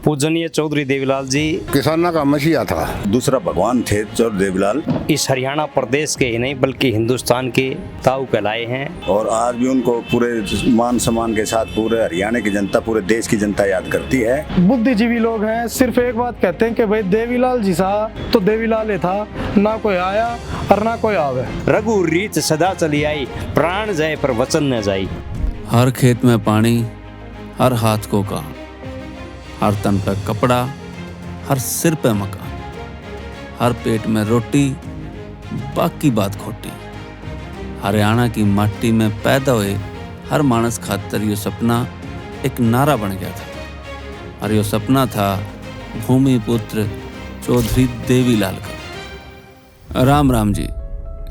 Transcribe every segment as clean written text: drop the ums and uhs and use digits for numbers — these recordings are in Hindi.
पूजनीय चौधरी देवीलाल जी किसानों का मसीहा था। दूसरा भगवान थे चौधरी देवीलाल। इस हरियाणा प्रदेश के ही नहीं बल्कि हिंदुस्तान के ताऊ कहलाए हैं और आज भी उनको पूरे मान सम्मान के साथ पूरे हरियाणा की जनता, पूरे देश की जनता याद करती है। बुद्धिजीवी लोग हैं, सिर्फ एक बात कहते हैं कि भाई देवीलाल जी सा तो देवीलाल ही था, ना कोई आया और ना कोई आवे। रघु रीत सदा चली आई, प्राण जाए पर वचन न जाई। हर खेत में पानी, हर हाथ को काम, हर तन पे कपड़ा, हर सिर पे मकान, हर पेट में रोटी, बाकी बात खोटी। हरियाणा की माटी में पैदा हुए हर मानस खातर यो सपना एक नारा बन गया था और यो सपना था भूमि पुत्र चौधरी देवीलाल का। राम राम जी।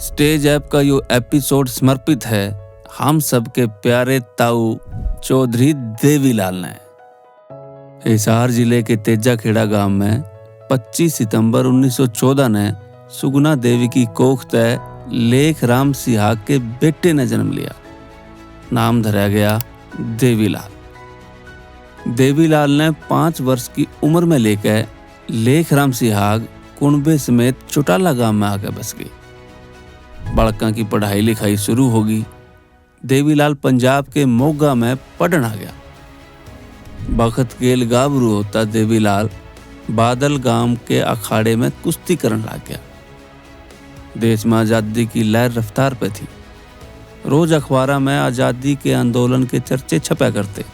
स्टेज ऐप का यो एपिसोड समर्पित है हम सबके प्यारे ताऊ चौधरी देवीलाल ने। हिसार जिले के तेजाखेड़ा गांव में 25 सितंबर 1914 ने सुगुना देवी की कोख तय लेख राम सिहाग के बेटे ने जन्म लिया। नाम धरा गया देवीलाल। देवीलाल ने 5 वर्ष की उम्र में लेकर लेख राम सिहाग कुणबे समेत चौटाला गांव में आकर बस गई। बालका की पढ़ाई लिखाई शुरू होगी। देवीलाल पंजाब के मोगा में पढ़न आ गया। बखत गेल गाभरू होता देवीलाल बादल गांव के अखाड़े में कुश्ती करने लग गया। देश में आज़ादी की लहर रफ्तार पे थी। रोज अखबार में आज़ादी के आंदोलन के चर्चे छपा करते।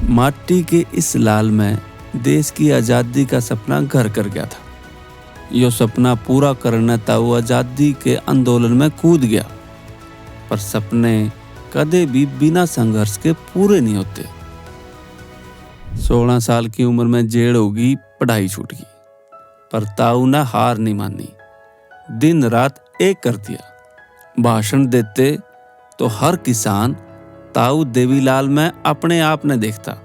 माटी के इस लाल में देश की आज़ादी का सपना घर कर गया था। यो सपना पूरा करने ताऊ आज़ादी के आंदोलन में कूद गया, पर सपने कदे भी बिना संघर्ष के पूरे नहीं होते। 16 साल की उम्र में जेल होगी, पढ़ाई छूट गई, पर ताऊ ने हार नहीं मानी। दिन रात एक कर दिया। भाषण देते तो हर किसान ताऊ देवीलाल में अपने आप ने देखता।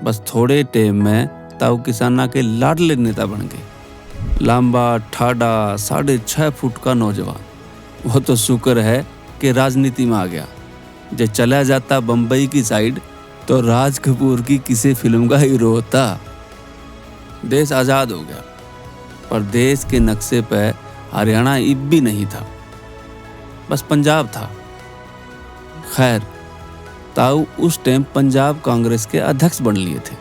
बस थोड़े टाइम में ताऊ किसाना के लाडले नेता बन गए। लंबा ठाडा 6.5 फुट का नौजवान, वो तो शुक्र है कि राजनीति में आ गया। जो चला जाता बंबई की साइड तो राज कपूर की किसी फिल्म का हीरो होता। देश आजाद हो गया, पर देश के नक्शे पे हरियाणा इब भी नहीं था, बस पंजाब था। खैर, ताऊ उस टाइम पंजाब कांग्रेस के अध्यक्ष बन लिए थे।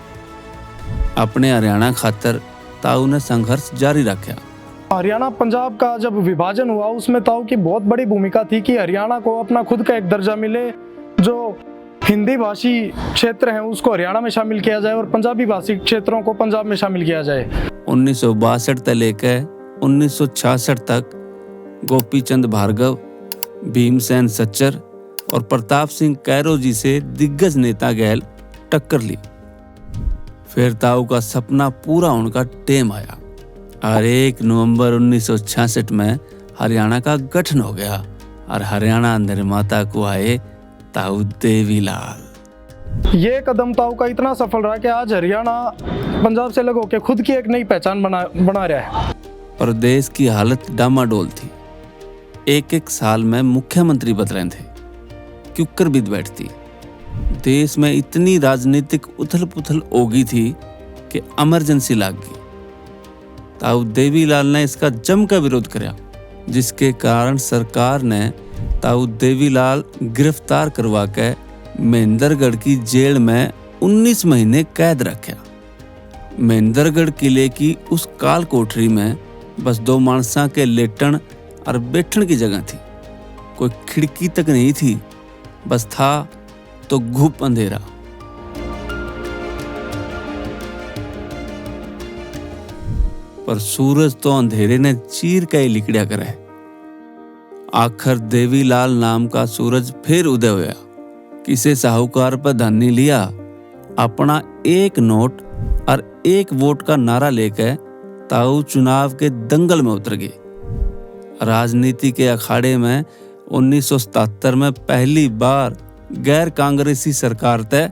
अपने हरियाणा खातर ताऊ ने संघर्ष जारी रखा। हरियाणा पंजाब का जब विभाजन हुआ उसमें ताऊ की बहुत बड़ी भूमिका थी कि हरियाणा को अपना खुद का एक दर्जा मिले। जो हिंदी भाषी क्षेत्र हैं उसको हरियाणा में शामिल किया जाए और पंजाबी भाषी क्षेत्रों को पंजाब में शामिल किया जाए। 1962 से लेकर 1966 तक गोपी चंद भार्गव, भीमसेन सच्चर और प्रताप सिंह कैरो जी से दिग्गज नेता गैल टक्कर ली। फिर ताऊ का सपना पूरा होने का टेम आया और 1 नवंबर 1966 में हरियाणा का गठन हो गया और हरियाणा निर्माता को आए ताऊ देवीलाल। ये कदम ताऊ का इतना सफल रहा कि आज हरियाणा पंजाब से अलग होकर खुद की एक नई पहचान बना रहा है। पर देश की हालत डामाडोल थी। एक साल में मुख्यमंत्री बदल रहे थे, क्यूकर बिद बैठती। देश में इतनी राजनीतिक उथल पुथल हो गई थी कि इमरजेंसी लग गई। ताऊ देवीलाल ने इसका जमकर विरोध किया, जिसके कारण सरकार ने ताऊ देवीलाल गिरफ्तार करवा के महेंद्रगढ़ की जेल में 19 महीने कैद रखा। महेंद्रगढ़ किले की उस काल कोठरी में बस 2 मानसा के लेटन और बैठन की जगह थी। कोई खिड़की तक नहीं थी, बस था तो घुप अंधेरा। पर सूरज तो अंधेरे ने चीर के ही लिकड़िया करे। आखिर देवीलाल नाम का सूरज फिर उदय हुआ। किसी साहूकार पर धन नहीं लिया। अपना 1 नोट और 1 वोट का नारा लेकर ताऊ चुनाव के दंगल में उतर गए। राजनीति के अखाड़े में 1977 में पहली बार गैर कांग्रेसी सरकार तय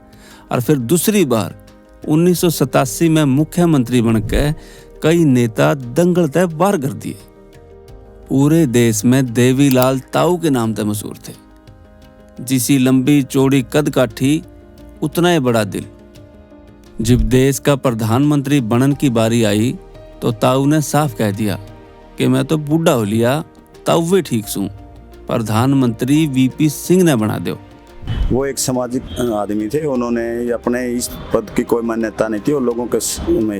और फिर दूसरी बार 1987 में मुख्यमंत्री बनकर कई नेता दंगल तय बाहर कर दिए। पूरे देश में देवीलाल ताऊ के नाम से मशहूर थे। जिसी लंबी चौड़ी कद काठी उतना ही बड़ा दिल। जब देश का प्रधानमंत्री बनने की बारी आई तो ताऊ ने साफ कह दिया कि मैं तो बूढ़ा हो लिया, ताऊ वे ठीक सूं, प्रधानमंत्री वीपी सिंह ने बना दो। वो एक सामाजिक आदमी थे, उन्होंने अपने इस पद की कोई मान्यता नहीं थी और लोगों के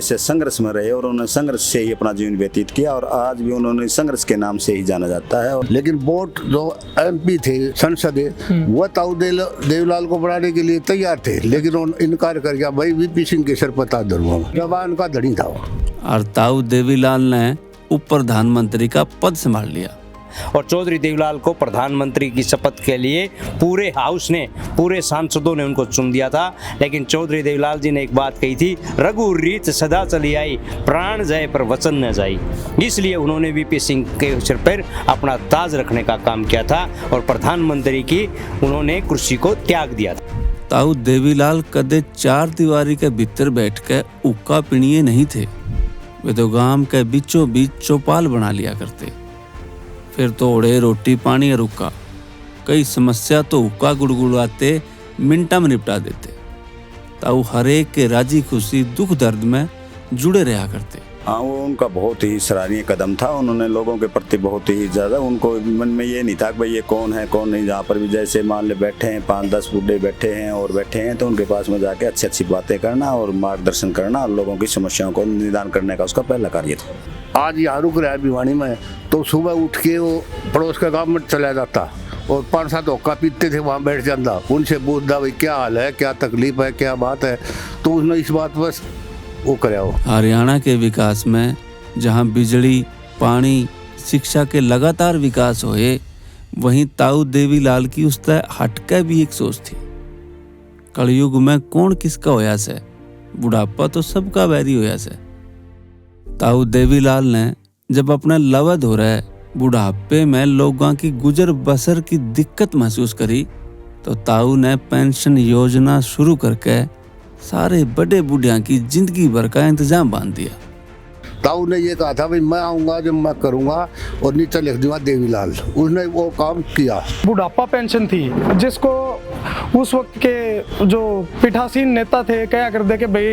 से संघर्ष में रहे और उन्होंने संघर्ष से ही अपना जीवन व्यतीत किया और आज भी उन्होंने संघर्ष के नाम से ही जाना जाता है। लेकिन वोट जो एमपी थे संसद वह ताऊ देवीलाल को बढ़ाने के लिए तैयार थे, लेकिन उन्होंने इनकार कर दिया, भाई वीपी सिंह के सर पता धरूंगा। जवान का धड़ी था और ताऊ देवीलाल ने उप प्रधानमंत्री का पद संभाल लिया और चौधरी देवीलाल को प्रधानमंत्री की शपथ के लिए पूरे हाउस ने, पूरे सांसदों ने उनको चुन दिया था। लेकिन चौधरी देवीलाल जी ने एक बात कही थी, रघु रीत सदा चली आई, प्राण जाए पर वचन न जाई। इसलिए उन्होंने वीपी सिंह के सिर पर अपना ताज रखने का काम किया था और प्रधानमंत्री की उन्होंने कुर्सी को त्याग दिया था। ताऊ देवीलाल कदे चार दीवारी के भीतर बैठ के उक्का पिणिए नहीं थे, वे तो गांव के बीचों बीच चौपाल बना लिया करते। फिर तो ओढ़े रोटी पानी और हुक्का, कई समस्या तो हुक्का गुड़गुड़ाते मिनटा में निपटा देते। ताऊ हरेक के राजी खुशी दुख दर्द में जुड़े रहा करते। हाँ, वो उनका बहुत ही सराहनीय कदम था। उन्होंने लोगों के प्रति बहुत ही ज़्यादा, उनको मन में ये नहीं था कि भाई ये कौन है कौन नहीं। जहाँ पर भी जैसे मान ले बैठे हैं 5-10 बूढ़े बैठे हैं तो उनके पास में जाके अच्छी अच्छी बातें करना और मार्गदर्शन करना और लोगों की समस्याओं को निदान करने का उसका पहला कार्य था। आज यहाँ रुक रहा है भिवानी में, तो सुबह उठ के वो पड़ोस के गाँव में चला जाता और 5-7 हुक्का पीते थे, वहाँ बैठ जाता, उनसे पूछता भाई क्या हाल है, क्या तकलीफ है, क्या बात है। तो उसने इस बात पर वो कराया। हरियाणा के विकास में जहां बिजली, पानी, शिक्षा के लगातार विकास होए, वहीं ताऊ देवीलाल की उस तरह हटके भी एक सोच थी। कलयुग में कौन किसका होया से, बुढ़ापा तो सबका बैरी होया से। ताऊ देवीलाल ने जब अपना लवद हो रहे बुढ़ापे में लोगों की गुजर बसर की दिक्कत महसूस करी तो ताऊ ने पेंशन योजना शुरू करके सारे बड़े बूढ़िया की जिंदगी भर का इंतजाम बांध दिया। ताऊ ने ये कहा था भाई मैं आऊंगा जब मैं करूंगा और नीचे लिख दूंगा देवीलाल, उसने वो काम किया। बुढ़ापा पेंशन थी जिसको उस वक्त के जो पीठासीन नेता थे कहा करते कि भाई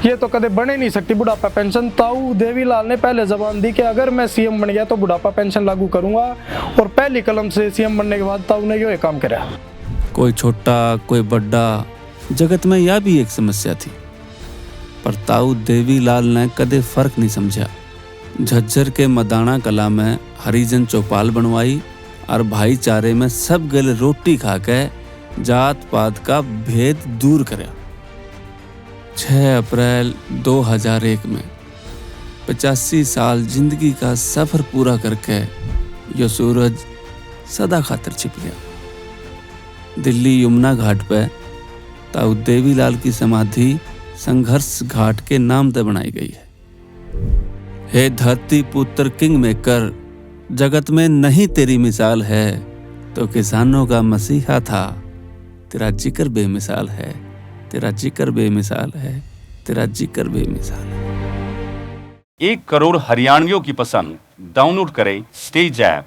ये तो कदे बने नहीं सकती बुढ़ापा पेंशन। ताऊ देवीलाल ने पहले जबान दी कि अगर मैं सीएम बन गया तो बुढ़ापा पेंशन लागू करूंगा और पहली कलम से सीएम बनने के बाद ताऊ ने ये काम कराया। कोई छोटा कोई बड़ा, जगत में यह भी एक समस्या थी, पर ताऊ देवीलाल ने कदे फर्क नहीं समझा। झज्जर के मदाना कला में हरिजन चौपाल बनवाई और भाईचारे में सब गले रोटी खा के जात पात का भेद दूर करा। 6 अप्रैल 2001 में 85 साल जिंदगी का सफर पूरा करके यो सूरज सदा खातिर छिप गया। दिल्ली यमुना घाट पे ताऊ देवीलाल की समाधि संघर्ष घाट के नाम से बनाई गई है। हे धरती पुत्र किंग मेकर, जगत में नहीं तेरी मिसाल है तो किसानों का मसीहा था, तेरा जिक्र बेमिसाल है, तेरा जिक्र बेमिसाल है, तेरा जिक्र बेमिसाल है। 1 करोड़ हरियाणवियों की पसंद। डाउनलोड करें स्टेज ऐप।